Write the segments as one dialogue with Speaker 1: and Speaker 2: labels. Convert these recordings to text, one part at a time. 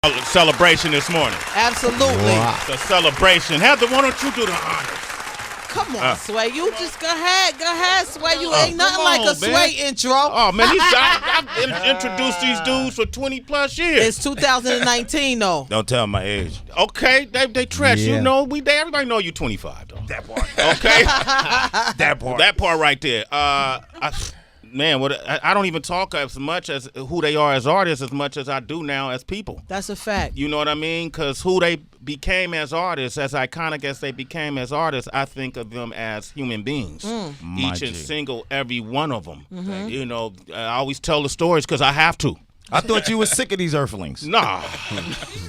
Speaker 1: Celebration this morning.
Speaker 2: Absolutely.
Speaker 3: Wow.
Speaker 1: The celebration. Heather, why don't you do the honors?
Speaker 2: Come on, Sway. You just go ahead, Sway. You ain't nothing like a
Speaker 1: man.
Speaker 2: Sway intro.
Speaker 1: Oh man, I've introduced these dudes for 20 plus years.
Speaker 2: It's 2019 though.
Speaker 1: Don't tell my age. Okay, they trash.
Speaker 3: Yeah.
Speaker 1: You know, everybody know you 25 though.
Speaker 4: That part.
Speaker 1: Okay,
Speaker 4: That part.
Speaker 1: that part right there. Man, I don't even talk as much as who they are as artists as much as I do now as people.
Speaker 2: That's a fact.
Speaker 1: You know what I mean? Because who they became as artists, as iconic as they became as artists, I think of them as human beings. Each and single, every one of them. You know, I always tell the stories because I have to.
Speaker 4: I thought you were sick of these earthlings.
Speaker 1: Nah,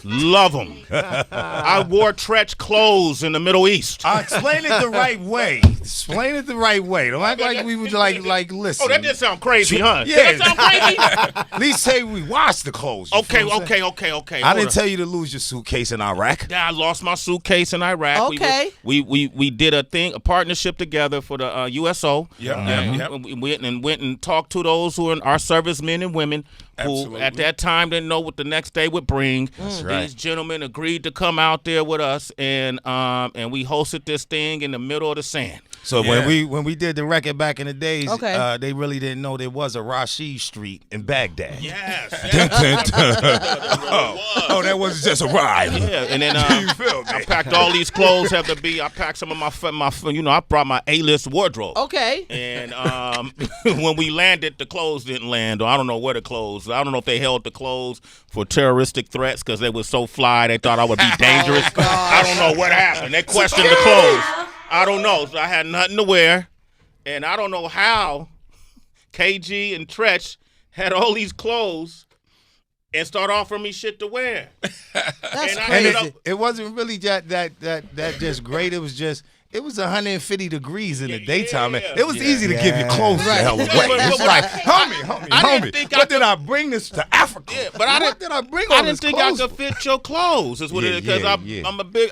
Speaker 1: love them. I wore Tretch clothes in the Middle East.
Speaker 4: Explain it the right way. Explain it the right way. Don't act like we would like listen.
Speaker 1: Oh, that did sound crazy, huh?
Speaker 4: Yeah.
Speaker 1: Did that sound crazy?
Speaker 4: At least say we washed the clothes. You feel what I'm saying?
Speaker 1: Okay.
Speaker 4: I didn't tell you to lose your suitcase in Iraq.
Speaker 1: Yeah, I lost my suitcase in Iraq.
Speaker 2: Okay.
Speaker 1: We did a partnership together for the USO.
Speaker 4: Yep.
Speaker 1: We went and talked to those who are our servicemen and women who at that time didn't know what the next day would bring.
Speaker 4: That's right.
Speaker 1: These gentlemen agreed to come out there with us, and we hosted this thing in the middle of the sand.
Speaker 4: So when we did the record back in the days,
Speaker 2: Okay.
Speaker 4: they really didn't know there was a Rashid Street in Baghdad.
Speaker 1: Yes.
Speaker 4: Oh, that was just a ride.
Speaker 1: Yeah, and then
Speaker 4: You feel me?
Speaker 1: I packed all these clothes. I packed some of my I brought my A-list wardrobe.
Speaker 2: Okay.
Speaker 1: And when we landed, the clothes didn't land. Or I don't know where the clothes. I don't know if they held the clothes for terroristic threats because they were so fly. They thought I would be dangerous. I don't know what happened. They questioned the clothes. I don't know. So I had nothing to wear, and I don't know how KG and Tretch had all these clothes and start offering me shit to wear.
Speaker 2: That's
Speaker 1: And I
Speaker 2: crazy.
Speaker 1: ended up-
Speaker 4: It wasn't really that just great. It was 150 degrees in the daytime.
Speaker 1: yeah.
Speaker 4: It was easy to give your clothes the hell away.
Speaker 1: But-
Speaker 4: It's
Speaker 1: but-
Speaker 4: like,
Speaker 1: I didn't think
Speaker 4: homie, what did I bring this to Africa?
Speaker 1: Yeah, but I
Speaker 4: what
Speaker 1: didn't-
Speaker 4: did I bring all
Speaker 1: I
Speaker 4: this
Speaker 1: didn't think I
Speaker 4: clothes
Speaker 1: could
Speaker 4: for?
Speaker 1: fit your clothes. Is what it is because
Speaker 4: Yeah.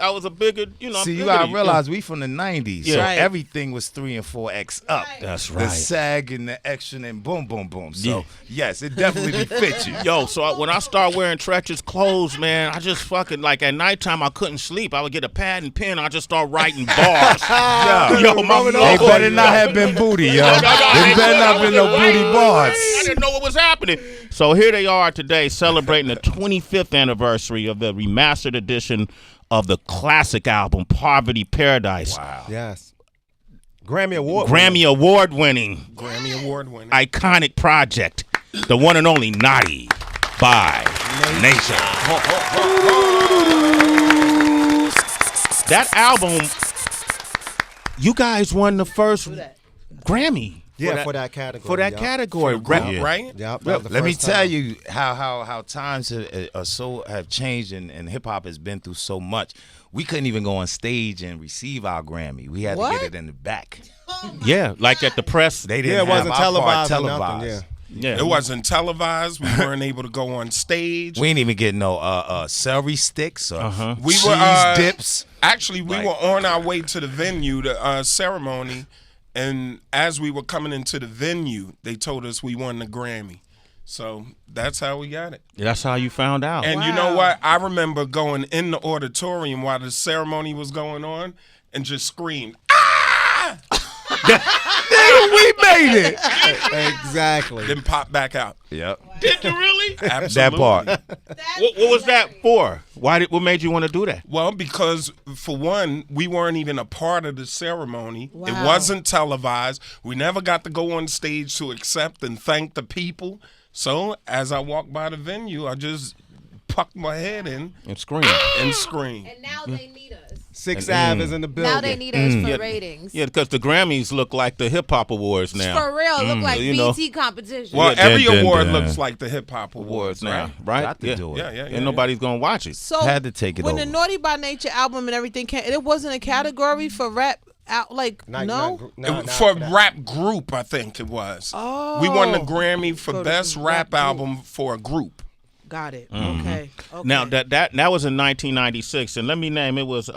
Speaker 1: I was a bigger, I'm
Speaker 4: See, you
Speaker 1: bigger
Speaker 4: gotta
Speaker 1: than
Speaker 4: realize we from the 90s, so
Speaker 1: Yeah.
Speaker 2: Right.
Speaker 4: everything was 3 and 4X up.
Speaker 1: That's
Speaker 4: The sag and the action and boom, boom, boom. So, yes, it definitely fit you.
Speaker 1: Yo, so when I start wearing Tretch's clothes, man, I just fucking, like, at nighttime, I couldn't sleep. I would get a pad and pen. I just start writing bars. Yo, my
Speaker 4: They better not have been booty, yo. They better not have been no booty bars.
Speaker 1: I didn't know what was happening. So here they are today celebrating the 25th anniversary of the remastered edition of the classic album, Poverty Paradise.
Speaker 4: Wow.
Speaker 3: Yes. Grammy Award.
Speaker 1: Grammy Award winning.
Speaker 5: Grammy Award winning.
Speaker 1: Iconic project. The one and only Naughty by Nature. That album, you guys won the first Grammy.
Speaker 3: Yeah, for that category.
Speaker 1: For that
Speaker 3: yup.
Speaker 1: category,
Speaker 4: Yeah.
Speaker 5: Right?
Speaker 3: Yup, that was the
Speaker 4: Let me
Speaker 3: first
Speaker 4: tell
Speaker 3: time.
Speaker 4: you how times have changed and hip hop has been through so much. We couldn't even go on stage and receive our Grammy. We had
Speaker 2: What?
Speaker 4: to get it in the back.
Speaker 1: Yeah, like at the press.
Speaker 4: They
Speaker 3: Yeah,
Speaker 4: didn't
Speaker 3: it
Speaker 4: have
Speaker 3: wasn't
Speaker 4: our part
Speaker 3: televised or nothing,
Speaker 4: televised.
Speaker 1: Yeah,
Speaker 5: It wasn't televised. We weren't able to go on stage.
Speaker 4: We ain't even get no celery sticks or
Speaker 5: We
Speaker 4: cheese
Speaker 5: were
Speaker 4: dips.
Speaker 5: Actually, we were on our way to the venue, the ceremony, and as we were coming into the venue, they told us we won the Grammy. So that's how we got it.
Speaker 1: That's how you found out.
Speaker 5: And you know what? I remember going in the auditorium while the ceremony was going on and just screamed, "Ah!"
Speaker 4: Nigga, we made it.
Speaker 3: Exactly.
Speaker 5: Then pop back out.
Speaker 4: Yep.
Speaker 1: Did you really?
Speaker 5: Absolutely.
Speaker 4: That part.
Speaker 1: What was that for? What made you want to do that?
Speaker 5: Well, because for one, we weren't even a part of the ceremony.
Speaker 2: Wow.
Speaker 5: It wasn't televised. We never got to go on stage to accept and thank the people. So as I walked by the venue, I just pucked my head in
Speaker 1: And scream.
Speaker 5: and screamed.
Speaker 6: And now they need us.
Speaker 3: 6 Ave is in the building.
Speaker 6: Now they need us for ratings.
Speaker 1: Yeah, because the Grammys look like the hip hop awards now.
Speaker 6: For real, look like
Speaker 1: you know.
Speaker 6: BT competition.
Speaker 5: Well,
Speaker 1: Yeah,
Speaker 5: every
Speaker 1: dun, dun,
Speaker 5: award
Speaker 1: dun.
Speaker 5: looks like the hip hop
Speaker 1: Awards
Speaker 5: awards
Speaker 1: now, right?
Speaker 4: Got to do it.
Speaker 5: Yeah.
Speaker 1: And nobody's gonna watch it.
Speaker 2: So
Speaker 4: Had to take it
Speaker 2: when
Speaker 4: over.
Speaker 2: the Naughty by Nature album and everything came, it wasn't a category for rap out like no.
Speaker 5: For rap group, I think it was.
Speaker 2: Oh.
Speaker 5: We won the Grammy for
Speaker 2: For the
Speaker 5: best
Speaker 2: rap
Speaker 5: rap
Speaker 2: group.
Speaker 5: album for a group.
Speaker 2: Got it. Okay.
Speaker 1: Now that was in 1996, and let me name it was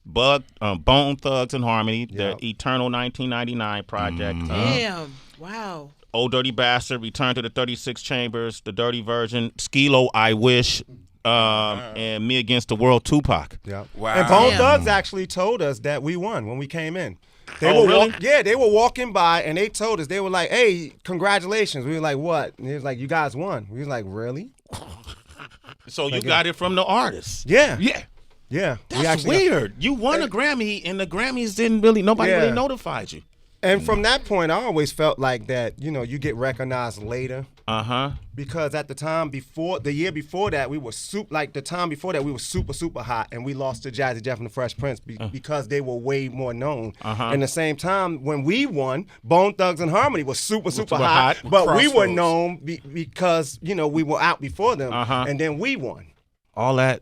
Speaker 1: Bone Thugs and Harmony, the Eternal 1999 project.
Speaker 2: Damn. Wow.
Speaker 1: Old Dirty Bastard, Return to the 36 Chambers, the Dirty Version, Skilo, I Wish, and Me Against the World, Tupac.
Speaker 3: Yeah.
Speaker 5: Wow.
Speaker 3: And Bone
Speaker 2: Damn.
Speaker 3: Thugs actually told us that we won when we came in. They
Speaker 1: Oh,
Speaker 3: were
Speaker 1: really?
Speaker 3: they were walking by and they told us, they were like, "Hey, congratulations." We were like, "What?" And he was like, "You guys won." We was like, "Really?"
Speaker 1: So you got it from the artist.
Speaker 3: Yeah.
Speaker 1: Yeah.
Speaker 3: Yeah.
Speaker 1: That's weird. You won a Grammy, and the Grammys nobody
Speaker 3: Yeah.
Speaker 1: really notified you.
Speaker 3: And from that point, I always felt like that, you get recognized later.
Speaker 1: Uh-huh.
Speaker 3: Because at the time the year before that, we were super hot, and we lost to Jazzy Jeff and the Fresh Prince because they were way more known. And the same time, when we won, Bone Thugs and Harmony was super hot, but we were known because we were out before them, and then we won.
Speaker 1: All that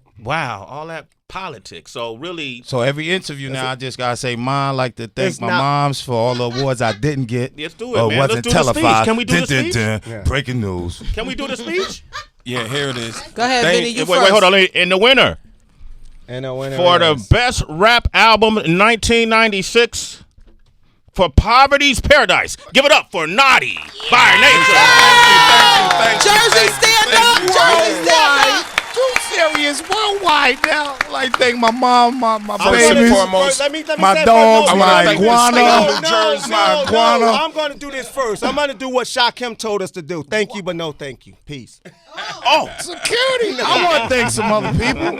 Speaker 1: politics. So really,
Speaker 4: So every interview now, I just gotta say, Mom, like to thank
Speaker 3: It's
Speaker 4: my
Speaker 3: not-
Speaker 4: moms for all the awards I didn't get.
Speaker 1: Let's do it,
Speaker 4: or
Speaker 1: man.
Speaker 4: wasn't
Speaker 1: Let's do the speech.
Speaker 4: televised.
Speaker 1: Can we do the speech?
Speaker 3: Yeah.
Speaker 4: Breaking news.
Speaker 1: can we do the speech?
Speaker 5: Yeah, here it is.
Speaker 2: Go ahead,
Speaker 5: Thank-
Speaker 2: Vinny. You
Speaker 1: wait,
Speaker 2: first.
Speaker 1: hold on. And the winner
Speaker 3: And the winner
Speaker 1: for the
Speaker 3: is-
Speaker 1: best rap album in 1996 for Poverty's Paradise. Give it up for Naughty by Nature.
Speaker 5: Thank you,
Speaker 2: Jersey,
Speaker 5: thank you,
Speaker 2: stand
Speaker 5: thank
Speaker 2: up.
Speaker 5: you.
Speaker 2: Jersey, stand up.
Speaker 4: You serious? Worldwide now. Like thank my mom, my
Speaker 3: I'm gonna
Speaker 4: babies,
Speaker 3: do-
Speaker 5: foremost,
Speaker 3: let me
Speaker 4: my
Speaker 3: say
Speaker 4: dogs,
Speaker 3: first.
Speaker 5: I wanna
Speaker 4: my
Speaker 5: thank the
Speaker 4: iguana.
Speaker 5: state of New
Speaker 3: No,
Speaker 5: Jersey.
Speaker 3: no,
Speaker 4: iguana.
Speaker 3: no. I'm going to do this first. I'm going to do what Shakim told us to do. Thank you, but no thank you. Peace.
Speaker 4: Oh, security. I want to thank some other people.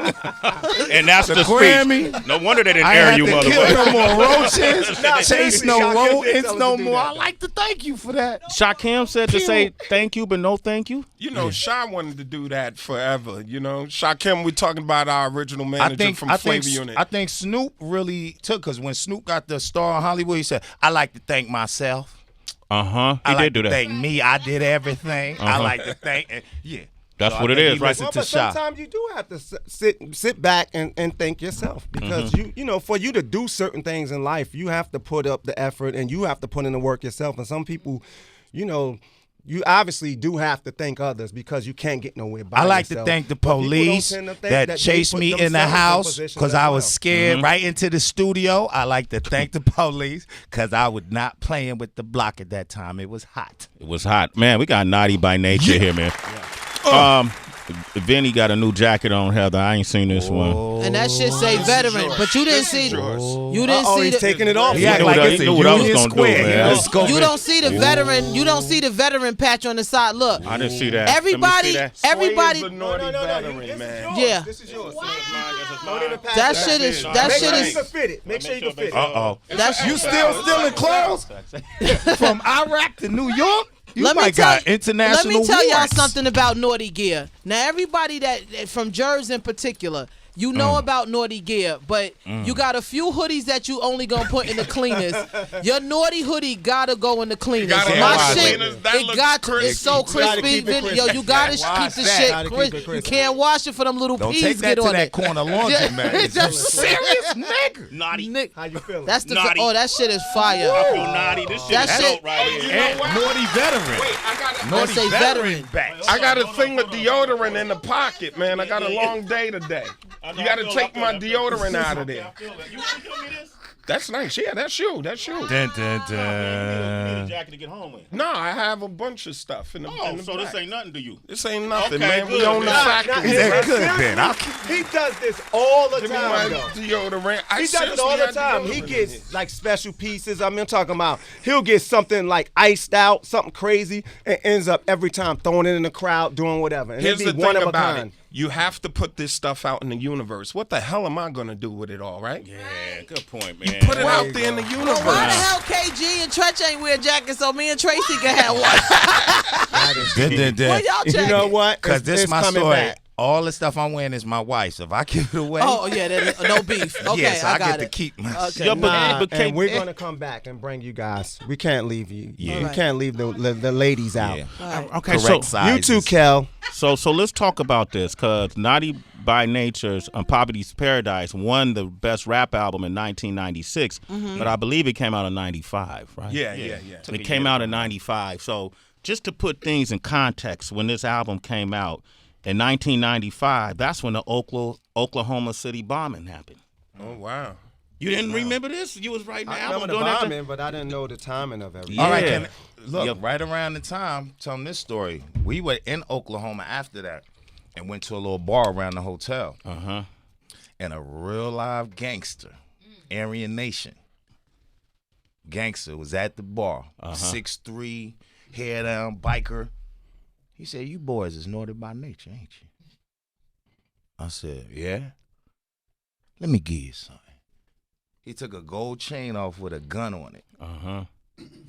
Speaker 1: And that's the
Speaker 4: Grammy.
Speaker 1: speech. No wonder they didn't
Speaker 4: I
Speaker 1: air
Speaker 4: had
Speaker 1: you,
Speaker 4: to kill
Speaker 1: motherfucker.
Speaker 4: no more roaches,
Speaker 3: Nah,
Speaker 4: chase
Speaker 3: seriously,
Speaker 4: no
Speaker 3: Shakim did
Speaker 4: rodents
Speaker 3: tell us
Speaker 4: no
Speaker 3: to do
Speaker 4: more.
Speaker 3: that.
Speaker 4: I like to thank you for that.
Speaker 1: Shakim said to say thank you, but no thank you.
Speaker 5: You know, Sha wanted to do that forever. You know, Shakim, we're talking about our original manager from Flavor Unit.
Speaker 4: I think Snoop really took, because when Snoop got the star in Hollywood, he said, "I like to thank myself.
Speaker 1: Uh-huh. He
Speaker 4: I like
Speaker 1: did do
Speaker 4: to
Speaker 1: that.
Speaker 4: thank me. I did everything. I like to thank." Yeah.
Speaker 1: That's
Speaker 4: So
Speaker 1: what
Speaker 4: I
Speaker 1: it
Speaker 4: think
Speaker 1: is,
Speaker 4: he
Speaker 1: right?
Speaker 4: listened
Speaker 3: Well,
Speaker 4: to
Speaker 3: but
Speaker 4: Sha.
Speaker 3: sometimes you do have to sit back and thank yourself because for you to do certain things in life, you have to put up the effort and you have to put in the work yourself. And some people, you obviously do have to thank others because you can't get nowhere by
Speaker 4: I like
Speaker 3: yourself.
Speaker 4: to thank the
Speaker 3: But people don't
Speaker 4: police
Speaker 3: tend to think
Speaker 4: that
Speaker 3: they
Speaker 4: chased
Speaker 3: put
Speaker 4: me in the
Speaker 3: themselves
Speaker 4: house
Speaker 3: positions
Speaker 4: because
Speaker 3: as
Speaker 4: I was
Speaker 3: well.
Speaker 4: scared right into the studio. I like to thank the police because I was not playing with the block at that time. It was hot.
Speaker 1: It was hot. Man, we got Naughty by Nature here, man. Vinny got a new jacket on, Heather. I ain't seen this one.
Speaker 2: And that shit say veteran, but you didn't see you didn't see
Speaker 3: he's
Speaker 2: the
Speaker 3: taking it off.
Speaker 4: He act
Speaker 1: knew
Speaker 4: like
Speaker 1: what I-
Speaker 4: it's
Speaker 1: he
Speaker 4: a
Speaker 1: knew what I was
Speaker 4: Union
Speaker 1: gonna do,
Speaker 4: Square.
Speaker 1: man.
Speaker 4: Let's go.
Speaker 2: you don't see the veteran. You don't see the veteran patch on the side. Look,
Speaker 1: I didn't see that.
Speaker 2: everybody,
Speaker 1: Let me see that.
Speaker 2: everybody.
Speaker 5: Sway is a naughty veteran,
Speaker 3: This is
Speaker 5: man.
Speaker 3: yours.
Speaker 2: Yeah.
Speaker 3: This is yours.
Speaker 2: That shit is. That
Speaker 3: Make
Speaker 2: shit
Speaker 3: sure you
Speaker 2: is.
Speaker 3: can fit it. Make sure you can fit it.
Speaker 4: Uh-oh.
Speaker 2: That's
Speaker 4: You still stealing clothes from Iraq to New York? You
Speaker 2: Let me
Speaker 4: might
Speaker 2: tell,
Speaker 4: got international
Speaker 2: let me tell y'all
Speaker 4: awards.
Speaker 2: something about Naughty Gear. Now, everybody that from Jersey in particular, you know about Naughty Gear, but you got a few hoodies that you only gonna put in the cleaners. Your Naughty hoodie gotta go in the cleaners.
Speaker 5: gotta
Speaker 4: go
Speaker 2: My
Speaker 4: in the
Speaker 2: shit,
Speaker 5: cleaners. That
Speaker 2: it
Speaker 5: looks
Speaker 2: got
Speaker 5: crispy.
Speaker 2: it's so
Speaker 3: You gotta
Speaker 2: crispy.
Speaker 3: keep it
Speaker 2: Yo, you gotta
Speaker 4: Wash
Speaker 2: keep the
Speaker 4: that.
Speaker 2: shit
Speaker 3: Gotta keep
Speaker 2: crisp.
Speaker 3: it
Speaker 2: You
Speaker 3: crispy.
Speaker 2: can't wash it for them little
Speaker 4: Don't
Speaker 2: peas
Speaker 4: take that
Speaker 2: get
Speaker 4: to
Speaker 2: on
Speaker 4: that
Speaker 2: it.
Speaker 4: corner laundry, man. You serious, nigga?
Speaker 1: Naughty.
Speaker 2: Nick,
Speaker 3: How you feeling?
Speaker 2: that's the
Speaker 1: Naughty.
Speaker 2: oh that shit is fire.
Speaker 1: I feel naughty. This shit
Speaker 2: That
Speaker 1: is
Speaker 2: shit-
Speaker 1: dope right here.
Speaker 4: And naughty veteran.
Speaker 5: Wait, I got
Speaker 2: Let's say veteran.
Speaker 4: back.
Speaker 5: I got a thing of deodorant in the pocket, man. I got a long day today. You got to take my deodorant out of there. That's nice. Yeah, that's you. That's you.
Speaker 4: Dun, dun,
Speaker 1: You need a
Speaker 4: dun.
Speaker 1: jacket to get home with.
Speaker 5: No, I have a bunch of stuff in the,
Speaker 1: Oh,
Speaker 5: in the
Speaker 1: so this
Speaker 5: back.
Speaker 1: ain't nothing to you.
Speaker 5: This ain't nothing,
Speaker 1: Okay,
Speaker 5: man. We
Speaker 1: good.
Speaker 5: own the
Speaker 1: Nah,
Speaker 5: factory.
Speaker 4: He said,
Speaker 5: man.
Speaker 4: good, Ben. I'll
Speaker 3: He does this all the
Speaker 5: Give me my
Speaker 3: time, though.
Speaker 5: deodorant.
Speaker 3: He does it all the time. He gets like special pieces. I mean, I'm talking about he'll get something like iced out, something crazy, and ends up every time throwing it in the crowd, doing whatever. And
Speaker 5: Here's
Speaker 3: it'd
Speaker 5: the
Speaker 3: be one
Speaker 5: thing
Speaker 3: of a
Speaker 5: about
Speaker 3: kind.
Speaker 5: it. You have to put this stuff out in the universe. What the hell am I going to do with it all, right?
Speaker 1: Yeah, good point, man.
Speaker 5: Put it out there in the
Speaker 2: Why the
Speaker 5: universe.
Speaker 2: hell KG and Tretch ain't wear jackets so me and Tracy can have one?
Speaker 4: Dun, dun, dun.
Speaker 2: What y'all
Speaker 3: You
Speaker 2: checking?
Speaker 3: know what?
Speaker 4: Because
Speaker 3: It's-
Speaker 4: this is
Speaker 3: it's
Speaker 4: my
Speaker 3: coming
Speaker 4: story.
Speaker 3: back.
Speaker 4: All the stuff I'm wearing is my wife's. If I give it away,
Speaker 2: Oh yeah, no beef. Okay,
Speaker 4: yes,
Speaker 2: I
Speaker 4: I
Speaker 2: got
Speaker 4: get to
Speaker 2: it.
Speaker 4: keep my
Speaker 2: Okay.
Speaker 4: shit.
Speaker 1: Yeah, but,
Speaker 3: Nah,
Speaker 1: but
Speaker 3: and we're gonna come back and bring you guys. We can't leave you.
Speaker 4: Yeah.
Speaker 3: We
Speaker 2: Alright.
Speaker 3: can't leave the ladies out.
Speaker 4: Yeah.
Speaker 1: okay,
Speaker 4: Correct
Speaker 1: so
Speaker 3: You
Speaker 4: sizes.
Speaker 3: too, Kel.
Speaker 1: So let's talk about this, because Naughty by Nature's Poverty's Paradise won the best rap album in 1996, but I believe it came out in 95, right?
Speaker 5: Yeah.
Speaker 1: It came out in 95. So just to put things in context, when this album came out in 1995, that's when the Oklahoma City bombing happened.
Speaker 5: Oh, wow.
Speaker 1: You didn't remember this? You was writing the
Speaker 3: I
Speaker 1: album
Speaker 3: remember the
Speaker 1: during that time?
Speaker 3: bombing, but I didn't know the timing of everything.
Speaker 1: Yeah.
Speaker 4: All right, look,
Speaker 1: Yep.
Speaker 4: right around the time, tell them this story. We were in Oklahoma after that. and went to a little bar around the hotel.
Speaker 1: Uh-huh.
Speaker 4: And a real live gangster, Aryan Nation gangster, was at the bar. 6'3", hair down, biker. He said, "You boys is naughty by nature, ain't you?" I said, "Yeah." "Let me give you something." He took a gold chain off with a gun on it.
Speaker 1: Uh-huh.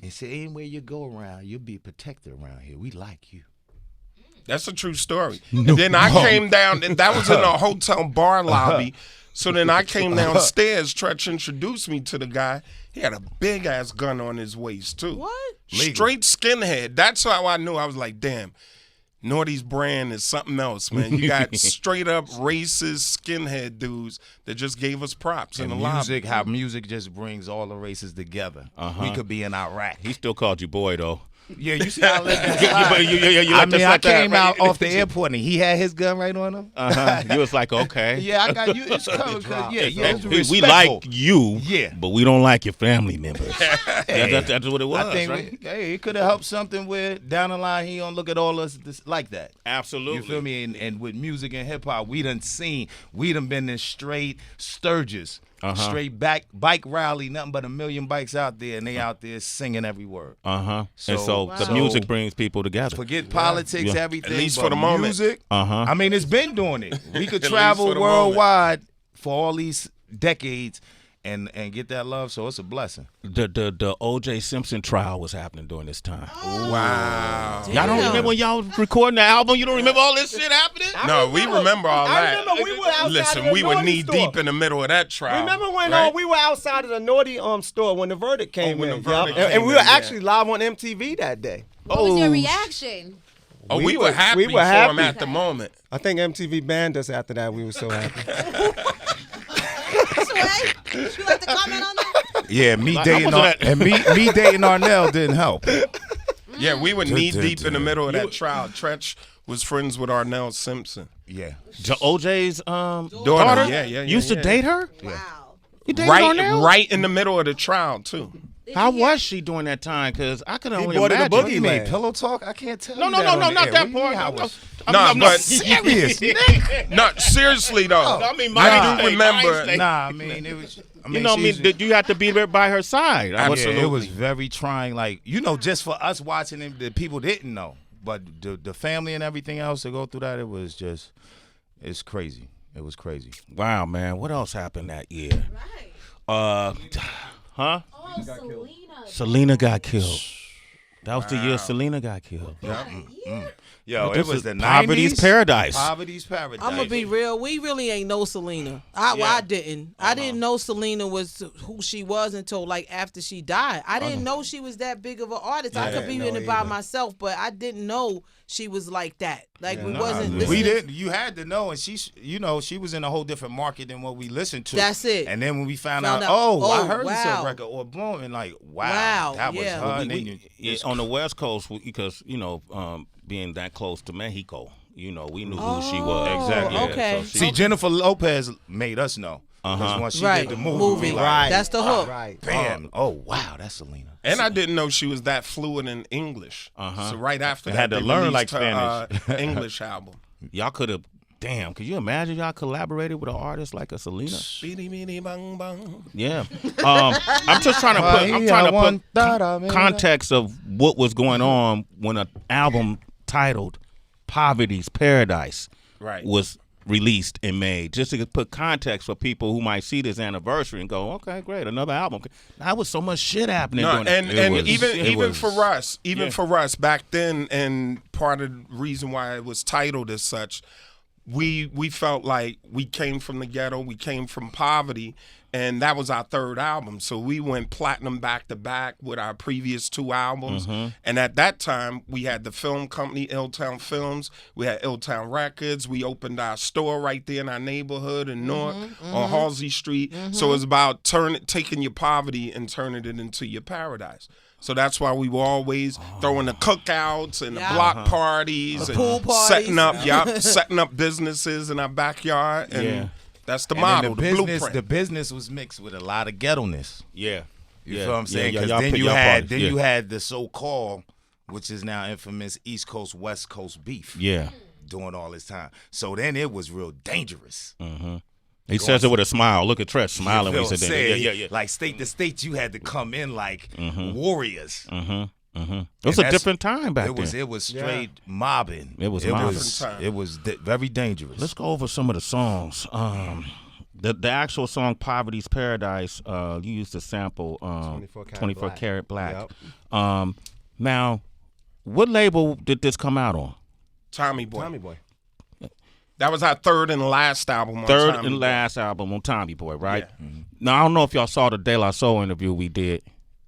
Speaker 4: He said, "Anywhere you go around, you'll be protected around here. We like you."
Speaker 5: That's a true story. And then I came down, and that was in a hotel bar lobby. So then I came downstairs. Tretch introduced me to the guy. He had a big ass gun on his waist too.
Speaker 2: What?
Speaker 5: Straight skinhead. That's how I knew. I was like, damn. Naughty's brand is something else, man. You got straight up racist skinhead dudes that just gave us props in
Speaker 4: And
Speaker 5: the
Speaker 4: music,
Speaker 5: lobby.
Speaker 4: how music just brings all the races together. We could be in Iraq.
Speaker 1: He still called you boy, though.
Speaker 4: Yeah, you see how I let that slide?
Speaker 1: You
Speaker 4: I
Speaker 1: let
Speaker 4: mean,
Speaker 1: that
Speaker 4: I
Speaker 1: slide that,
Speaker 4: came
Speaker 1: right?
Speaker 4: out off the airport and he had his gun right on him.
Speaker 1: You was like, okay.
Speaker 4: Yeah, I got you. It's covered. It's
Speaker 1: we
Speaker 4: respectful.
Speaker 1: like you,
Speaker 4: Yeah.
Speaker 1: but we don't like your family members. That's what it was,
Speaker 4: I think
Speaker 1: right?
Speaker 4: it could have helped something where down the line he don't look at all us like that.
Speaker 1: Absolutely.
Speaker 4: You feel me? And with music and hip hop, we done been in straight Sturgis. Straight bike rally, nothing but a million bikes out there, and they out there singing every word.
Speaker 1: And so
Speaker 4: So-
Speaker 1: the music brings people together.
Speaker 4: Forget politics,
Speaker 1: Yeah.
Speaker 4: everything.
Speaker 5: At least
Speaker 4: but
Speaker 5: for the moment.
Speaker 4: music. I mean, it's been doing it. We could
Speaker 5: At
Speaker 4: travel
Speaker 5: least for the
Speaker 4: worldwide for all these decades and get that love. So it's a blessing.
Speaker 1: The O.J. Simpson trial was happening during this time.
Speaker 5: Wow.
Speaker 1: Y'all don't remember when y'all was recording the album? You don't remember all this shit happening?
Speaker 5: No, we remember all
Speaker 3: I
Speaker 5: that.
Speaker 3: remember we were outside
Speaker 5: Listen,
Speaker 3: of the
Speaker 5: we were
Speaker 3: Naughty
Speaker 5: knee
Speaker 3: store.
Speaker 5: deep in the middle of that trial.
Speaker 3: Remember when
Speaker 5: right?
Speaker 3: we were outside of the Naughty store when the verdict came
Speaker 5: when
Speaker 3: in?
Speaker 5: the verdict
Speaker 3: Yup.
Speaker 5: came
Speaker 3: And we
Speaker 5: in,
Speaker 3: were
Speaker 5: yeah.
Speaker 3: actually live on MTV that day.
Speaker 6: What was your reaction?
Speaker 5: Oh,
Speaker 3: We
Speaker 5: we
Speaker 3: were-
Speaker 5: were happy
Speaker 3: we were
Speaker 5: for him
Speaker 3: happy.
Speaker 5: at the moment.
Speaker 3: I think MTV banned us after that. We were so happy.
Speaker 6: Sway, would you like to comment on that?
Speaker 4: Yeah, me
Speaker 1: I
Speaker 4: dating
Speaker 1: wasn't at-
Speaker 4: me dating Arnell didn't help.
Speaker 5: Yeah, we were knee deep in the middle of that trial. Tretch was friends with Arnell Simpson.
Speaker 4: Yeah.
Speaker 1: O.J.'s
Speaker 5: Daughter,
Speaker 1: daughter
Speaker 5: yeah,
Speaker 1: used to
Speaker 5: yeah.
Speaker 1: date her?
Speaker 6: Wow.
Speaker 1: You dated Arnell?
Speaker 5: Right in the middle of the trial, too.
Speaker 1: How was she during that time? Because I could only
Speaker 3: brought her to
Speaker 1: imagine.
Speaker 3: Boogie
Speaker 4: You mean
Speaker 3: Man.
Speaker 4: pillow talk? I can't tell
Speaker 1: No,
Speaker 4: you
Speaker 1: no,
Speaker 4: that
Speaker 1: no,
Speaker 4: on
Speaker 1: no,
Speaker 4: the
Speaker 1: not
Speaker 4: air.
Speaker 1: that
Speaker 4: What do you mean
Speaker 1: part.
Speaker 4: I was-
Speaker 5: No, but
Speaker 4: serious.
Speaker 5: no, seriously though.
Speaker 1: I mean,
Speaker 5: I
Speaker 1: mind
Speaker 5: do
Speaker 1: state,
Speaker 5: remember.
Speaker 1: mind state.
Speaker 4: Nah, I mean it was. I mean,
Speaker 1: You know what I mean?
Speaker 4: she's-
Speaker 1: Did you have to be there by her side? I was-
Speaker 5: Absolutely.
Speaker 4: Yeah, it was very trying. Like, you know, just for us watching it, the people didn't know. But the family and everything else to go through that, it was just, it's crazy. It was crazy.
Speaker 1: Wow, man. What else happened that year?
Speaker 6: Right.
Speaker 1: Huh?
Speaker 6: Oh, Selena.
Speaker 1: Selena got killed. That was the year Selena got killed.
Speaker 4: Yo,
Speaker 1: But
Speaker 4: it
Speaker 1: this
Speaker 4: was
Speaker 1: is
Speaker 4: the
Speaker 1: Poverty's
Speaker 4: 90s.
Speaker 1: Paradise.
Speaker 4: Poverty's Paradise.
Speaker 2: I'm gonna be real. We really ain't know Selena. I didn't. I didn't know Selena was who she was until like after she died. I didn't know she was that big of an artist. I could be in it by myself, but I didn't know she was like that. Like we wasn't.
Speaker 4: We
Speaker 2: listening-
Speaker 4: didn't. You had to know, and she was in a whole different market than what we listened to.
Speaker 2: That's it.
Speaker 4: And then when we found
Speaker 2: Found
Speaker 4: out,
Speaker 2: out,
Speaker 4: oh, I
Speaker 2: oh,
Speaker 4: heard this
Speaker 2: wow.
Speaker 4: record or boom, and like, wow,
Speaker 2: Wow,
Speaker 4: that was
Speaker 2: yeah.
Speaker 4: her. And then
Speaker 1: On the West Coast, because being that close to Mexico, we knew who she was.
Speaker 4: Exactly.
Speaker 2: Okay.
Speaker 1: So she-
Speaker 4: See, Jennifer Lopez made us know. Because once she
Speaker 2: Right.
Speaker 4: did the movie, we like,
Speaker 3: Right.
Speaker 2: That's the hook.
Speaker 3: Right.
Speaker 4: bam, oh wow, that's Selena.
Speaker 5: And I didn't know she was that fluent in English. So right after
Speaker 1: They
Speaker 5: that,
Speaker 1: had to
Speaker 5: they
Speaker 1: learn,
Speaker 5: released
Speaker 1: like,
Speaker 5: her,
Speaker 1: Spanish.
Speaker 5: English album.
Speaker 1: y'all could have. Damn, could you imagine y'all collaborated with an artist like a Selena?
Speaker 5: Beady, beady, bang, bang.
Speaker 1: Yeah. I'm just trying to put context of what was going on when an album titled Poverty's Paradise
Speaker 5: Right.
Speaker 1: was released and made, just to put context for people who might see this anniversary and go, okay, great, another album. That was so much shit happening.
Speaker 5: No,
Speaker 1: during
Speaker 5: and,
Speaker 1: it.
Speaker 5: and
Speaker 1: It
Speaker 5: even
Speaker 1: was-
Speaker 5: for us, for us back then, and part of the reason why it was titled as such, we felt like we came from the ghetto, we came from poverty, and that was our third album. So we went platinum back to back with our previous two albums. And at that time, we had the film company, Illtown Films. We had Illtown Records. We opened our store right there in our neighborhood in North on Halsey Street. So it's about taking your poverty and turning it into your paradise. So that's why we were always throwing the cookouts and the block parties and
Speaker 2: pool parties.
Speaker 5: setting up businesses in our backyard. And
Speaker 1: Yeah.
Speaker 5: that's the
Speaker 4: And
Speaker 5: model,
Speaker 4: then
Speaker 5: the
Speaker 4: business,
Speaker 5: blueprint.
Speaker 4: the business was mixed with a lot of ghetto-ness.
Speaker 1: Yeah.
Speaker 4: You feel what I'm saying?
Speaker 1: Yeah,
Speaker 4: Because
Speaker 1: y'all
Speaker 4: then
Speaker 1: pick
Speaker 4: you
Speaker 1: y'all
Speaker 4: had
Speaker 1: parties. Yeah.
Speaker 4: you had the so-called, which is now infamous East Coast West Coast beef.
Speaker 1: Yeah.
Speaker 4: during all this time. So then it was real dangerous.
Speaker 1: He says it with a smile. Look at Tresh smiling when he said that. Yeah.
Speaker 4: Like state to state, you had to come in like warriors.
Speaker 1: It was a different time back then.
Speaker 4: It was straight mobbing.
Speaker 1: It was mobbing.
Speaker 4: It was very dangerous.
Speaker 1: Let's go over some of the songs. The actual song "Poverty's Paradise." You used to sample 24 Karat Black.
Speaker 3: Yep.
Speaker 1: Now, what label did this come out on?
Speaker 5: Tommy Boy.
Speaker 3: Tommy Boy.
Speaker 5: That was our third and last album on
Speaker 1: Third
Speaker 5: Tommy
Speaker 1: and
Speaker 5: Boy.
Speaker 1: last album on Tommy Boy, right?
Speaker 5: Yeah.
Speaker 1: Now I don't know if y'all saw the De La Soul interview we did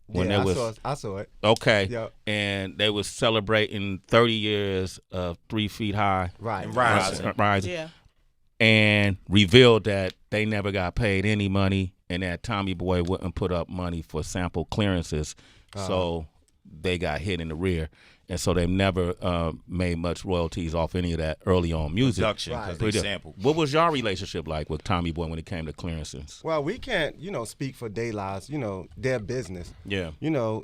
Speaker 1: when
Speaker 3: Yeah,
Speaker 1: it was
Speaker 3: I saw it.
Speaker 1: okay,
Speaker 3: Yep.
Speaker 1: and they was celebrating 30 years of 3 Feet High
Speaker 3: Right.
Speaker 5: And Rising.
Speaker 1: Rising,
Speaker 2: Yeah.
Speaker 1: and revealed that they never got paid any money, and that Tommy Boy wouldn't put up money for sample clearances, so they got hit in the rear. And so they've never made much royalties off any of that early on music.
Speaker 4: Production, because they sampled.
Speaker 1: What was your relationship like with Tommy Boy when it came to clearances?
Speaker 3: Well, we can't, speak for De La's, their business.
Speaker 1: Yeah.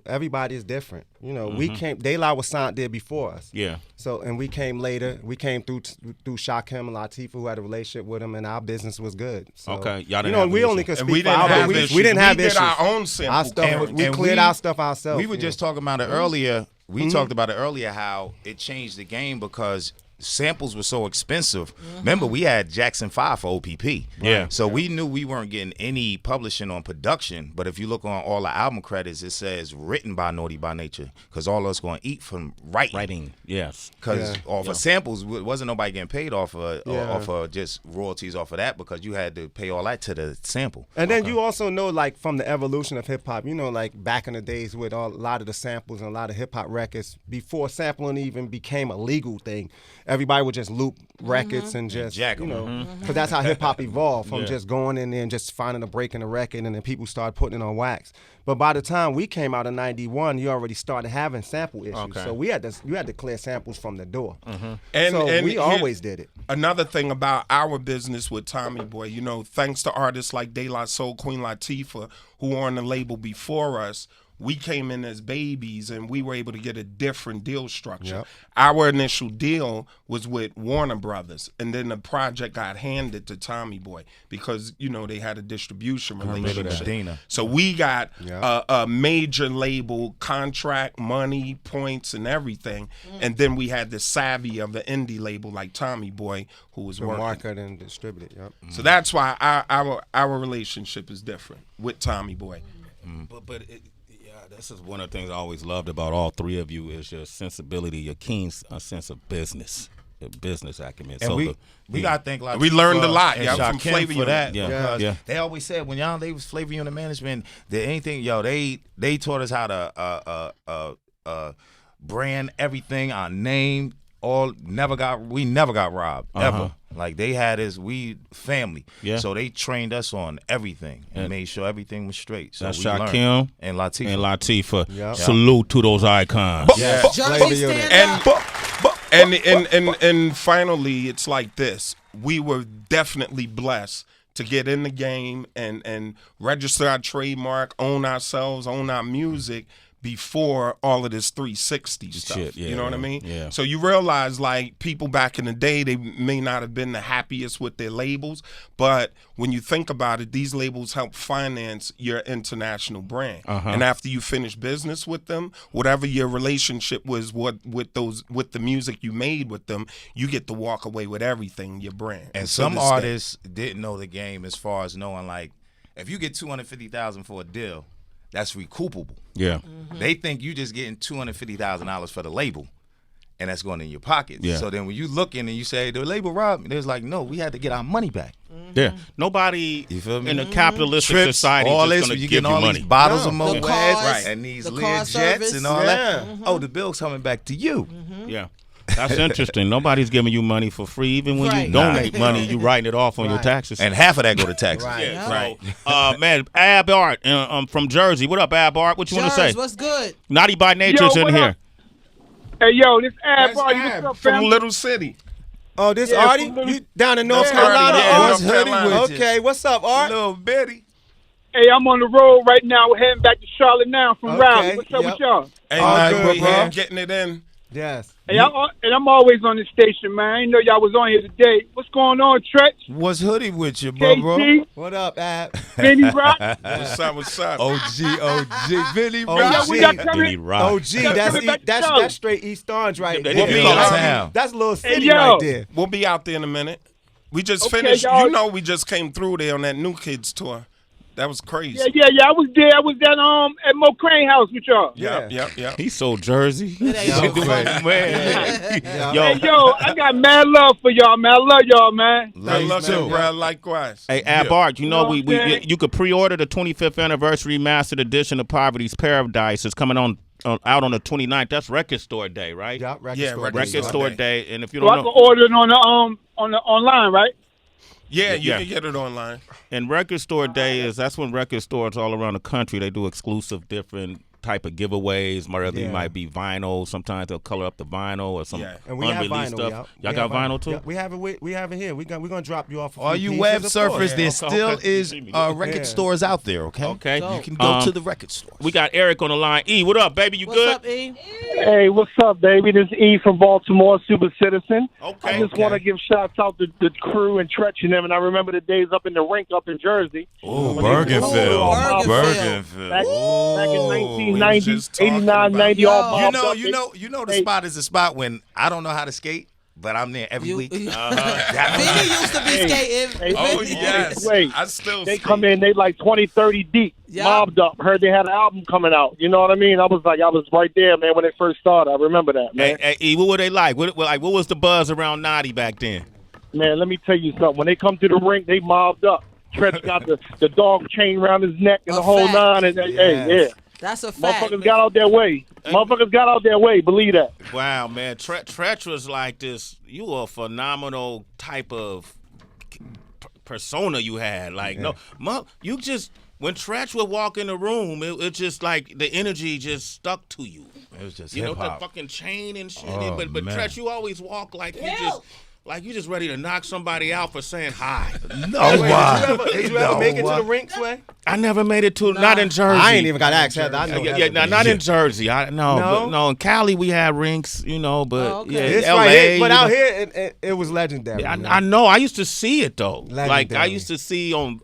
Speaker 3: Everybody is different. We came, De La was signed there before us.
Speaker 1: Yeah.
Speaker 3: So, and we came later. We came through Shakim and Latifah, who had a relationship with him, and our business was good. So,
Speaker 1: Okay. Y'all didn't have
Speaker 3: we
Speaker 1: an
Speaker 3: only
Speaker 1: issue.
Speaker 3: could
Speaker 5: And
Speaker 3: speak
Speaker 5: we
Speaker 3: for
Speaker 5: didn't
Speaker 3: our
Speaker 5: have
Speaker 3: business.
Speaker 5: issues.
Speaker 3: We didn't have
Speaker 5: We did
Speaker 3: issues.
Speaker 5: our own sample.
Speaker 3: Our stuff,
Speaker 4: And-
Speaker 3: we
Speaker 4: and
Speaker 3: cleared our stuff ourselves.
Speaker 4: We were just talking about it earlier. We talked about it earlier how it changed the game because samples were so expensive. Remember, we had Jackson 5 for OPP.
Speaker 1: Yeah.
Speaker 4: So we knew we weren't getting any publishing on production. But if you look on all the album credits, it says written by Naughty by Nature because all of us going to eat from writing.
Speaker 1: Yes.
Speaker 4: Because off of samples, wasn't nobody getting paid off of just royalties off of that because you had to pay all that to the sample.
Speaker 3: And then you also know, like, from the evolution of hip hop, like back in the days with a lot of the samples and a lot of hip hop records, before sampling even became a legal thing, everybody would just loop records and just,
Speaker 4: jack 'em.
Speaker 3: because that's how hip hop evolved from just going in there and just finding a break in the record, and then people started putting it on wax. But by the time we came out in '91, you already started having sample issues.
Speaker 1: Okay.
Speaker 3: So you had to clear samples from the door.
Speaker 5: And
Speaker 3: We
Speaker 5: here-
Speaker 3: always did it.
Speaker 5: Another thing about our business with Tommy Boy, thanks to artists like De La Soul, Queen Latifah, who were on the label before us, we came in as babies and we were able to get a different deal structure.
Speaker 3: Yep.
Speaker 5: Our initial deal was with Warner Brothers, and then the project got handed to Tommy Boy because, they had a distribution relationship.
Speaker 4: Medina.
Speaker 5: So we got
Speaker 3: Yeah.
Speaker 5: a major label contract, money, points, and everything. And then we had the savvy of the indie label like Tommy Boy, who was
Speaker 3: The
Speaker 5: working.
Speaker 3: market and distribute it. Yep.
Speaker 5: So that's why our relationship is different with Tommy Boy.
Speaker 1: But this is one of the things I always loved about all three of you is your sensibility, your keen sense of business, your business acumen.
Speaker 4: And we got to thank
Speaker 5: We learned a lot,
Speaker 4: and
Speaker 5: yeah, from
Speaker 4: Shakim
Speaker 5: Flavor
Speaker 4: for
Speaker 5: Unit.
Speaker 4: that.
Speaker 1: Yeah.
Speaker 4: Because
Speaker 1: Yeah.
Speaker 4: they always said when they was Flavor Unit management, that anything, they taught us how to brand everything, our name. We never got robbed ever. Like they had us, we family.
Speaker 1: Yeah.
Speaker 4: So they trained us on everything and made sure everything was straight. So
Speaker 1: That's
Speaker 4: we learned.
Speaker 1: Shakim
Speaker 4: And Latifah.
Speaker 1: and Latifah.
Speaker 3: Yep.
Speaker 1: Salute to those icons.
Speaker 3: Yeah.
Speaker 2: Jersey
Speaker 3: Flavor Unit.
Speaker 2: stand up.
Speaker 5: And finally, it's like this. We were definitely blessed to get in the game and register our trademark, own ourselves, own our music before all of this 360 stuff.
Speaker 1: Shit, yeah,
Speaker 5: you know what I
Speaker 1: yeah,
Speaker 5: mean?
Speaker 1: yeah.
Speaker 5: So you realize, like, people back in the day, they may not have been the happiest with their labels, but when you think about it, these labels help finance your international brand. And after you finish business with them, whatever your relationship was with the music you made with them, you get to walk away with everything, your brand.
Speaker 4: And
Speaker 5: To
Speaker 4: some
Speaker 5: this day.
Speaker 4: artists didn't know the game as far as knowing, like, if you get $250,000 for a deal, that's recoupable.
Speaker 1: Yeah.
Speaker 4: They think you just getting $250,000 for the label, and that's going in your pocket.
Speaker 1: Yeah.
Speaker 4: So then when you look in and you say the label robbed me, there's like, no, we had to get our money back.
Speaker 1: Yeah. Nobody
Speaker 4: You feel me?
Speaker 1: in a capitalistic
Speaker 4: Trips,
Speaker 1: society
Speaker 4: all
Speaker 1: is
Speaker 4: this,
Speaker 1: going to
Speaker 4: you
Speaker 1: give
Speaker 4: getting
Speaker 1: you
Speaker 4: all
Speaker 1: money.
Speaker 4: these bottles of
Speaker 3: No.
Speaker 4: Moet
Speaker 2: The cars,
Speaker 4: Right. And these
Speaker 2: the car
Speaker 4: Lear
Speaker 2: service.
Speaker 4: jets and all
Speaker 3: Yeah.
Speaker 4: that. Oh, the bill's coming back to you.
Speaker 1: Yeah. That's interesting. Nobody's giving you money for free. Even when you
Speaker 2: Right.
Speaker 1: donate money, you writing it off on your
Speaker 3: Right.
Speaker 1: taxes.
Speaker 4: And half of that go to taxes.
Speaker 3: Right.
Speaker 1: yeah,
Speaker 2: Right.
Speaker 1: So, man, Ab Art from Jersey. What up, Ab Art? What you want to say?
Speaker 2: Jers, what's good?
Speaker 1: Naughty by Nature's in
Speaker 7: what
Speaker 1: here.
Speaker 7: up? Hey, yo, this Ab
Speaker 5: That's
Speaker 7: Artie.
Speaker 5: Ab
Speaker 7: What's up,
Speaker 5: from
Speaker 7: fam?
Speaker 5: Little City.
Speaker 3: Oh, this
Speaker 7: Yeah,
Speaker 3: Artie?
Speaker 7: from Little-
Speaker 3: You down in North
Speaker 5: Yeah,
Speaker 3: Carolina?
Speaker 5: yeah,
Speaker 3: Art?
Speaker 5: North Carolina.
Speaker 3: Okay, what's up, Art?
Speaker 4: Little bitty.
Speaker 7: Hey, I'm on the road right now. We're heading back to Charlotte now from
Speaker 3: Okay,
Speaker 7: Raleigh. What's up
Speaker 3: yep.
Speaker 7: with y'all?
Speaker 5: Hey,
Speaker 3: All
Speaker 5: man,
Speaker 3: good,
Speaker 5: we're
Speaker 3: bro.
Speaker 5: here getting it in.
Speaker 3: Yes.
Speaker 7: Hey, and I'm always on the station, man. I didn't know y'all was on here today. What's going on, Tretch?
Speaker 4: What's hoodie with you, bro?
Speaker 7: KT,
Speaker 3: What up, Ab?
Speaker 7: Benny Rock?
Speaker 5: What's up? What's up?
Speaker 4: OG, Billy
Speaker 3: Oh,
Speaker 4: Rock.
Speaker 7: Yo, we got coming.
Speaker 1: Billy Rock.
Speaker 3: OG,
Speaker 7: coming back to
Speaker 3: that's
Speaker 7: show.
Speaker 3: straight East Orange right there.
Speaker 1: We'll
Speaker 5: be
Speaker 3: That's a little city
Speaker 7: yo.
Speaker 3: right there.
Speaker 5: We'll be out there in a minute. We just
Speaker 7: Okay,
Speaker 5: finished.
Speaker 7: y'all.
Speaker 5: You know, we just came through there on that New Kids tour. That was crazy.
Speaker 7: Yeah. I was there. I was down at Mo Crane house with y'all.
Speaker 5: Yep.
Speaker 1: He's so Jersey.
Speaker 2: It ain't no
Speaker 1: Man.
Speaker 3: Yeah.
Speaker 1: Yo,
Speaker 7: Hey, yo, I got mad love for y'all, man. I love y'all, man.
Speaker 5: Good luck, bro. Likewise.
Speaker 1: Hey, Ab Art, you know,
Speaker 7: You know what I'm saying?
Speaker 1: you could pre-order the 25th anniversary mastered edition of Poverty's Paradise. It's coming out on the 29th. That's Record Store Day, right?
Speaker 3: Yeah, record
Speaker 5: Yeah,
Speaker 3: store.
Speaker 5: record
Speaker 1: Record Store Day. And if you
Speaker 7: So I
Speaker 1: don't
Speaker 7: can
Speaker 1: know,
Speaker 7: order it on the online, right?
Speaker 5: Yeah, you
Speaker 1: Yeah.
Speaker 5: can get it online.
Speaker 1: and Record Store Day that's when record stores all around the country, they do exclusive different type of giveaways. Whether it might be vinyl. Sometimes they'll color up the vinyl or some
Speaker 5: Yeah.
Speaker 3: And we have
Speaker 1: unreleased
Speaker 3: vinyl.
Speaker 1: stuff. Y'all got vinyl too?
Speaker 3: Yeah, we have it here. We're gonna drop you off.
Speaker 4: All you web surfers, there
Speaker 1: Okay,
Speaker 4: still
Speaker 1: okay.
Speaker 4: is record
Speaker 3: Yeah.
Speaker 4: stores out there, okay?
Speaker 1: Okay.
Speaker 4: You can go to the record stores.
Speaker 1: We got Eric on the line. E, what up, baby? You
Speaker 2: What's
Speaker 1: good?
Speaker 2: up, E?
Speaker 7: Hey, what's up, baby? This is E from Baltimore, Super Citizen.
Speaker 1: Okay.
Speaker 7: I just want to give shouts out to the crew and Tretch and them, and I remember the days up in the rink up in Jersey.
Speaker 4: Oh,
Speaker 2: Bergenfield.
Speaker 7: Back in 1990,
Speaker 5: just talking
Speaker 7: 89,
Speaker 5: about-
Speaker 7: 90, all
Speaker 4: You
Speaker 7: mobbed
Speaker 4: know,
Speaker 7: up.
Speaker 4: you know the spot is a spot when I don't know how to skate, but I'm there every week.
Speaker 2: Vinny
Speaker 1: Uh-huh.
Speaker 2: used to be skating.
Speaker 7: Hey,
Speaker 5: Oh,
Speaker 2: Vinny-
Speaker 5: yes.
Speaker 7: Wait,
Speaker 5: I still
Speaker 7: they
Speaker 5: skate.
Speaker 7: come in, they like 20, 30 deep,
Speaker 2: Yeah.
Speaker 7: mobbed up. Heard they had an album coming out. You know what I mean? I was right there, man, when it first started. I remember that, man.
Speaker 1: Hey, E, what were they like? What was the buzz around Naughty back then?
Speaker 7: Man, let me tell you something. When they come to the rink, they mobbed up. Tretch got the dog chain around his neck and
Speaker 2: A
Speaker 7: the whole
Speaker 2: fact.
Speaker 7: nine. And yeah.
Speaker 2: That's a fact.
Speaker 7: Motherfuckers got out their way. Believe that.
Speaker 1: Wow, man. Tretch was like this. You were a phenomenal type of persona you had. Like, you just, when Tretch would walk in the room, it just like the energy just stuck to you.
Speaker 4: It was just
Speaker 1: You know,
Speaker 4: hip
Speaker 1: the
Speaker 4: hop.
Speaker 1: fucking chain and shit.
Speaker 4: Oh,
Speaker 1: but
Speaker 4: man.
Speaker 1: Tretch, you always walk like you just ready to knock somebody out for saying hi.
Speaker 4: No,
Speaker 3: Did you ever make it to the rink, Sway?
Speaker 1: I never made it to, not in Jersey.
Speaker 3: I ain't even got access. I know.
Speaker 1: Not in Jersey.
Speaker 3: No?
Speaker 1: But no, in Cali we had rinks, you know, but
Speaker 2: okay.
Speaker 1: yeah,
Speaker 3: It's
Speaker 1: LA.
Speaker 3: right here, but
Speaker 1: you
Speaker 3: out
Speaker 1: know.
Speaker 3: here it was legendary.
Speaker 1: I know. I used to see it though. Like I
Speaker 3: Legendary.
Speaker 1: used to see on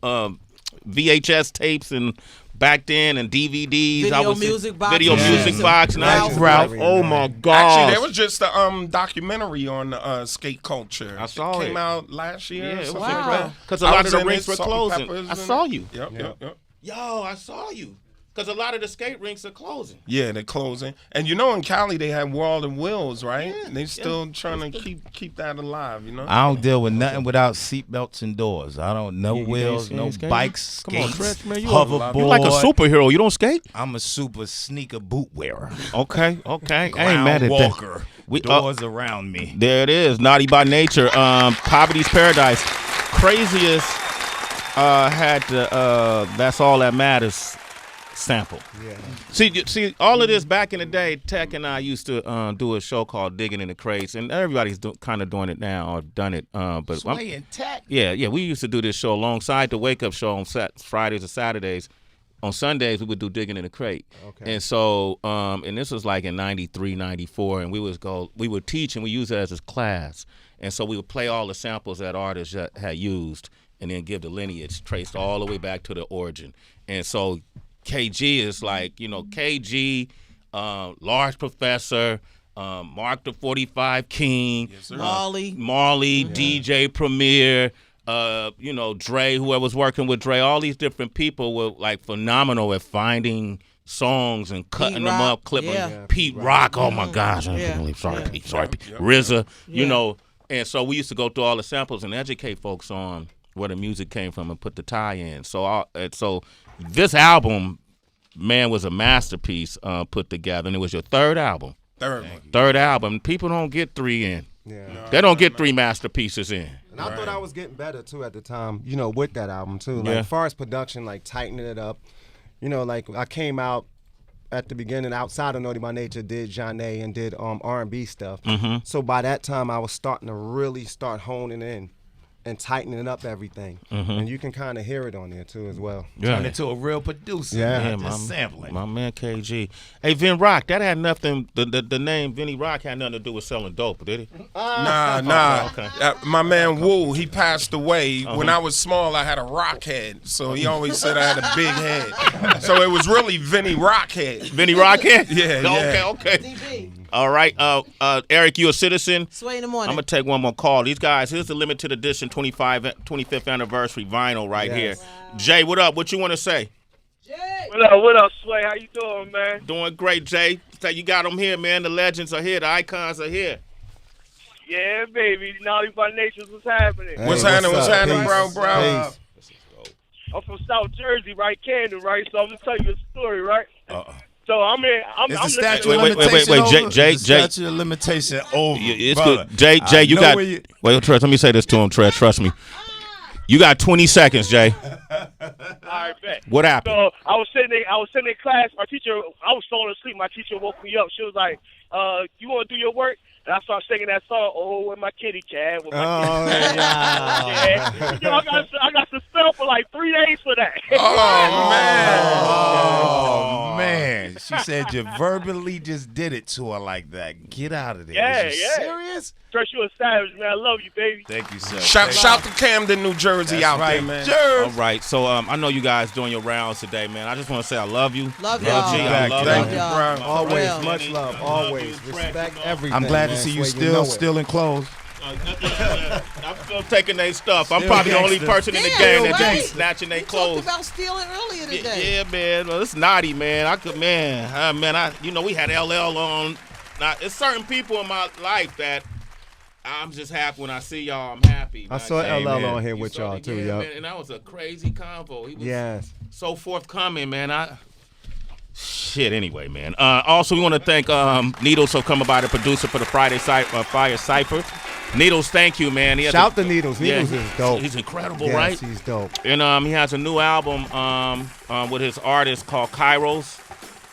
Speaker 1: VHS tapes and back then and DVDs.
Speaker 2: Video music box.
Speaker 1: Video
Speaker 3: Yeah.
Speaker 1: music box. And I used to-
Speaker 3: Ralph.
Speaker 1: Oh my
Speaker 5: Actually,
Speaker 1: god!
Speaker 5: there was just a documentary on skate culture.
Speaker 1: I saw
Speaker 5: Came
Speaker 1: it.
Speaker 5: out last year.
Speaker 1: Yeah,
Speaker 5: or
Speaker 1: it
Speaker 5: something
Speaker 1: was
Speaker 5: like
Speaker 2: wow.
Speaker 5: that.
Speaker 1: Because a
Speaker 5: I
Speaker 1: lot
Speaker 5: was
Speaker 1: of the
Speaker 5: in
Speaker 1: rinks
Speaker 5: it,
Speaker 1: were
Speaker 5: Salt and
Speaker 1: closing.
Speaker 5: Peppers
Speaker 1: I
Speaker 5: and-
Speaker 1: saw you.
Speaker 5: Yep.
Speaker 1: Yo, I saw you. Because a lot of the skate rinks are closing.
Speaker 5: Yeah, they're closing. And you know in Cali they have World and Wills, right? They still trying to keep that alive, you know?
Speaker 4: I don't deal with nothing without seatbelts and doors. I don't know
Speaker 1: you
Speaker 4: wheels,
Speaker 1: ain't
Speaker 4: no
Speaker 1: skating?
Speaker 4: bikes,
Speaker 1: Come on,
Speaker 4: skates,
Speaker 1: Tretch, man, you
Speaker 4: hoverboard.
Speaker 1: You like a superhero. You don't skate?
Speaker 4: I'm a super sneaker boot wearer.
Speaker 1: Okay. I ain't
Speaker 4: Ground
Speaker 1: mad at
Speaker 4: walker.
Speaker 1: that.
Speaker 4: Doors around me.
Speaker 1: There it is. Naughty by Nature. Poverty's Paradise. Craziest had the That's All That Matters sample.
Speaker 3: Yeah.
Speaker 1: See, all of this back in the day, Tech and I used to do a show called Digging in the Crates, and everybody's kind of doing it now or done it. But
Speaker 4: Sway and Tech.
Speaker 1: yeah, we used to do this show alongside the Wake Up Show on Fridays or Saturdays. On Sundays, we would do Digging in the Crate.
Speaker 3: Okay.
Speaker 1: And so, and this was like in 93, 94, and we would teach and we use it as a class. And so we would play all the samples that artists had used and then give the lineage traced all the way back to the origin. And so KG is like, KG, Large Professor, Mark the 45 King,
Speaker 2: Marley.
Speaker 1: DJ Premier, Dre, whoever was working with Dre, all these different people were like phenomenal at finding songs and cutting them
Speaker 2: Rock,
Speaker 1: up, clipping
Speaker 2: yeah.
Speaker 1: Pete Rock. Oh my gosh,
Speaker 2: Yeah.
Speaker 1: sorry,
Speaker 2: Yeah.
Speaker 1: Pete, RZA, and so we used to go through all the samples and educate folks on where the music came from and put the tie in. So this album, man, was a masterpiece put together, and it was your third album. Third album. People don't get 3 in.
Speaker 3: Yeah.
Speaker 1: They don't get 3 masterpieces in.
Speaker 3: And I thought I was getting better too at the time, with that album too. Like
Speaker 1: Yeah.
Speaker 3: as far as production, like tightening it up. Like I came out at the beginning outside of Naughty by Nature, did Jeanne and did R&B stuff.
Speaker 1: Mm-hmm.
Speaker 3: So by that time I was starting to really start honing in and tightening up everything. And you can kind of hear it on there too as well.
Speaker 4: Turn into a real producer.
Speaker 3: Yeah.
Speaker 4: man, just sampling.
Speaker 1: My man KG. Hey, Vin Rock, that had nothing. The name Vinny Rock had nothing to do with selling dope, did it?
Speaker 5: Nah.
Speaker 1: Okay.
Speaker 5: My man Wu, he passed away. When I was small, I had a rock head. So he always said I had a big head. So it was really Vinny Rockhead.
Speaker 1: Vinny Rockhead?
Speaker 5: Yeah.
Speaker 1: Okay.
Speaker 2: DB.
Speaker 1: All right. Eric, you a citizen?
Speaker 2: Sway in the morning.
Speaker 1: I'm going to take one more call. These guys, here's the limited edition 25th anniversary vinyl right here. Jay, what up? What you want to say?
Speaker 7: What up, Sway? How you doing, man?
Speaker 1: Doing great, Jay. So you got them here, man. The legends are here. The icons are here.
Speaker 7: Yeah, baby. Naughty by Nature, what's happening?
Speaker 3: Hey,
Speaker 5: What's happening,
Speaker 3: up?
Speaker 5: bro?
Speaker 3: Peace.
Speaker 7: I'm from South Jersey, right, Camden, right? So I'm gonna tell you a story, right?
Speaker 4: Uh-uh.
Speaker 7: So I'm
Speaker 4: Is the
Speaker 7: listening
Speaker 4: statute
Speaker 7: to
Speaker 4: of
Speaker 1: Wait,
Speaker 4: limitation
Speaker 1: Jay,
Speaker 4: over?
Speaker 1: Jay,
Speaker 4: Is the statute of limitation over.
Speaker 1: It's
Speaker 4: brother.
Speaker 1: good. Jay,
Speaker 4: I
Speaker 1: you
Speaker 4: know
Speaker 1: got.
Speaker 4: where
Speaker 1: Wait, Trez, let me say this to him, Trez. Trust me. You got 20 seconds, Jay.
Speaker 7: All right, bet.
Speaker 1: What happened?
Speaker 7: So I was sitting in class. My teacher, I was falling asleep. My teacher woke me up. She was like, "You want to do your work?" And I started singing that song, "Oh, with my kitty cat." With my kitty cat. Yeah. Yo, I got suspended for like 3 days for that.
Speaker 4: Oh, man. She said you verbally just did it to her like that. Get out of there.
Speaker 7: Yeah,
Speaker 4: Is you
Speaker 7: yeah.
Speaker 4: serious?
Speaker 7: Trust you a savage, man. I love you, baby.
Speaker 4: Thank you, sir.
Speaker 5: Shout to Camden, New Jersey out there, man.
Speaker 1: All right, so I know you guys doing your rounds today, man. I just want to say I love you.
Speaker 2: Love
Speaker 1: G,
Speaker 2: y'all.
Speaker 1: I love
Speaker 5: Thank
Speaker 1: you.
Speaker 5: you,
Speaker 2: y'all.
Speaker 5: bro.
Speaker 3: Always,
Speaker 2: real.
Speaker 3: much love. Always. Respect everything.
Speaker 4: I'm glad to
Speaker 3: man.
Speaker 4: see you
Speaker 3: Sway, know it.
Speaker 4: still in clothes.
Speaker 1: I'm still taking their stuff. I'm
Speaker 4: Still
Speaker 1: probably the only
Speaker 4: gangster.
Speaker 1: person in the
Speaker 2: Yeah,
Speaker 1: game that
Speaker 2: right.
Speaker 1: just snatching their
Speaker 2: We talked
Speaker 1: clothes.
Speaker 2: about stealing earlier today.
Speaker 1: Yeah, man. Well, it's naughty, man. We had LL on. Now, it's certain people in my life that I'm just happy when I see y'all. I'm happy.
Speaker 3: I saw
Speaker 1: Like,
Speaker 3: LL
Speaker 4: man.
Speaker 3: on here
Speaker 1: you
Speaker 3: with
Speaker 1: saw
Speaker 3: y'all
Speaker 1: the-
Speaker 3: too,
Speaker 1: yeah,
Speaker 3: yo.
Speaker 1: man, and that was a crazy convo. He was
Speaker 3: Yes.
Speaker 1: so forthcoming, man. Shit, anyway, man. Also, we want to thank Needles for coming by, the producer for the Fire Cypher. Needles, thank you, man.
Speaker 3: Shout to Needles. Needles is dope.
Speaker 1: He's incredible,
Speaker 3: Yes,
Speaker 1: right?
Speaker 3: he's dope.
Speaker 1: And he has a new album with his artist called Kairos.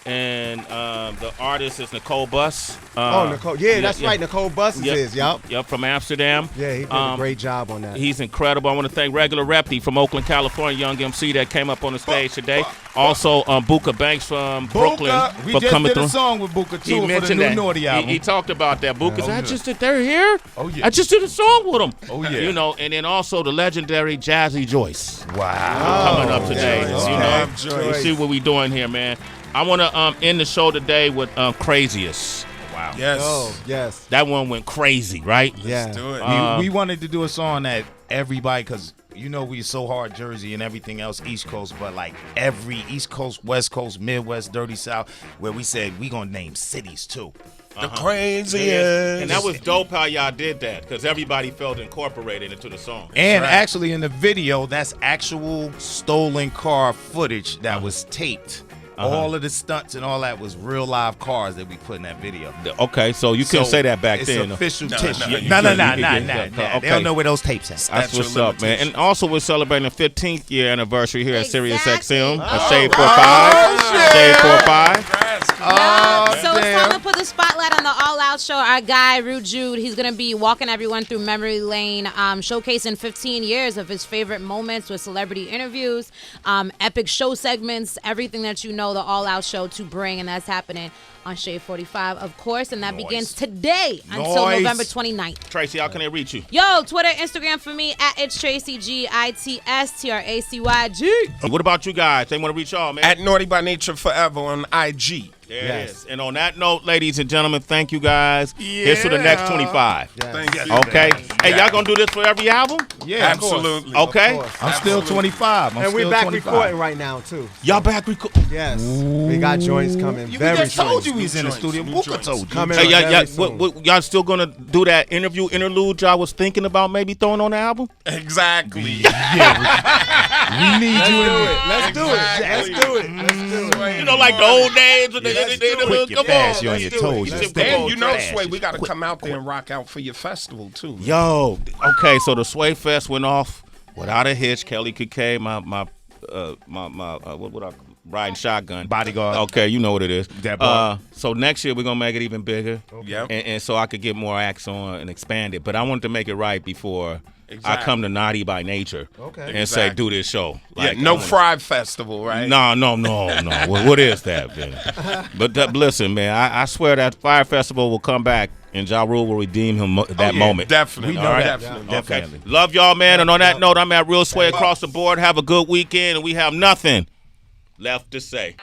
Speaker 1: And the artist is Nicole Buss.
Speaker 3: Nicole. Yeah, that's right. Nicole Buss is, yup.
Speaker 1: Yep, from Amsterdam.
Speaker 3: Yeah, he did a great job on that.
Speaker 1: He's incredible. I want to thank Regular Repty from Oakland, California, young MC that came up on the stage today. Also, Buka Banks from Brooklyn
Speaker 4: We
Speaker 1: for
Speaker 4: just
Speaker 1: coming
Speaker 4: did
Speaker 1: through.
Speaker 4: a song with Booker
Speaker 1: He
Speaker 4: too for the
Speaker 1: mentioned
Speaker 4: new
Speaker 1: that.
Speaker 4: Naughty album.
Speaker 1: He talked about that. Buka said,
Speaker 4: Yeah.
Speaker 1: I just did, they're here.
Speaker 4: Oh, yeah.
Speaker 1: I just did a song with them.
Speaker 4: Oh, yeah.
Speaker 1: You know, and then also the legendary Jazzy Joyce
Speaker 4: Wow.
Speaker 1: coming up today.
Speaker 5: Joyce.
Speaker 1: You know,
Speaker 5: Joyce.
Speaker 1: you see what we doing here, man. I want to end the show today with Craziest. Wow.
Speaker 5: Yes.
Speaker 3: Oh, yes.
Speaker 1: That one went crazy, right?
Speaker 3: Yeah.
Speaker 5: Do it.
Speaker 4: We wanted to do a song that everybody, because you know we so hard Jersey and everything else East Coast, but like every East Coast, West Coast, Midwest, Dirty South, where we said we gonna name cities too.
Speaker 5: The craziest.
Speaker 1: And that was dope how y'all did that, because everybody felt incorporated into the song.
Speaker 4: And
Speaker 5: right.
Speaker 4: actually in the video, that's actual stolen car footage that was taped. All of the stunts and all that was real live cars that we put in that video.
Speaker 1: Okay, so you couldn't say that back
Speaker 4: it's
Speaker 1: then.
Speaker 4: official
Speaker 5: No,
Speaker 4: tissue.
Speaker 5: no, you
Speaker 4: No,
Speaker 1: couldn't.
Speaker 4: They
Speaker 1: Okay.
Speaker 4: don't know where those tapes at.
Speaker 1: That's
Speaker 5: Statute
Speaker 1: what's
Speaker 5: of
Speaker 1: up, man.
Speaker 5: limitation.
Speaker 1: And also, we're celebrating the 15th year anniversary here at Sirius
Speaker 6: Exactly.
Speaker 1: XM.
Speaker 6: Oh,
Speaker 1: Shade
Speaker 4: right.
Speaker 1: 45. Shade 45.
Speaker 6: Yeah, so it's
Speaker 4: damn.
Speaker 6: time to put the spotlight on the All Out show. Our guy, Rude Jude, he's going to be walking everyone through memory lane, showcasing 15 years of his favorite moments with celebrity interviews, epic show segments, everything that you know the All Out show to bring, and that's happening on Shade 45, of course, and that begins today until
Speaker 4: Nice.
Speaker 6: November 29th.
Speaker 1: Tracy, how can they reach you?
Speaker 6: Yo, Twitter, Instagram for me, at It's Tracy, GITSTRACYG.
Speaker 1: What about you guys? They want to reach y'all, man.
Speaker 5: At Naughty by Nature Forever on IG.
Speaker 1: There
Speaker 3: Yes.
Speaker 1: it is. And on that note, ladies and gentlemen, thank you guys. Here's to the next 25.
Speaker 3: Yes.
Speaker 5: Thank you.
Speaker 1: Okay? Hey, y'all gonna do this for every album?
Speaker 4: Yeah, of course.
Speaker 5: Absolutely.
Speaker 1: Okay?
Speaker 3: Of course.
Speaker 4: I'm still 25.
Speaker 3: And we're back recording right now, too.
Speaker 1: Y'all back recording?
Speaker 3: Yes. We got joints coming
Speaker 4: We
Speaker 3: very
Speaker 4: just told
Speaker 3: soon.
Speaker 4: you he's in the
Speaker 5: joints,
Speaker 4: studio.
Speaker 5: new
Speaker 4: Booker
Speaker 5: joints.
Speaker 4: told you.
Speaker 3: Coming
Speaker 1: Hey,
Speaker 3: very soon.
Speaker 1: y'all still gonna do that interlude y'all was thinking about maybe throwing on the album?
Speaker 5: Exactly.
Speaker 4: We need you in there.
Speaker 3: Let's do it. Let's do it. Let's do it.
Speaker 1: You know, like the old days. When
Speaker 4: Quick, you're
Speaker 1: come
Speaker 4: fast,
Speaker 1: on.
Speaker 4: you're on your toes.
Speaker 1: Let's
Speaker 4: Just
Speaker 1: do it.
Speaker 5: And you know,
Speaker 4: Trash.
Speaker 5: Sway, we got to come out there and rock out for your festival, too.
Speaker 1: Yo, okay, so the Sway Fest went off without a hitch. Kelly Kay, my what would I riding shotgun
Speaker 4: Bodyguard.
Speaker 1: Okay, you know what it is.
Speaker 4: That boy.
Speaker 1: So next year we're gonna make it even bigger.
Speaker 5: Yep.
Speaker 1: And so I could get more acts on and expand it. But I wanted to make it right before I come to Naughty by Nature and say, do this show. Like,
Speaker 5: no Fry Festival, right?
Speaker 1: No. What is that, man? But listen, man, I swear that Fire Festival will come back and Ja Rule will redeem him that moment.
Speaker 5: Definitely.
Speaker 1: All right?
Speaker 5: Definitely.
Speaker 1: Okay. Love y'all, man. And on that note, I'm at Real Sway across the board. Have a good weekend, and we have nothing left to say.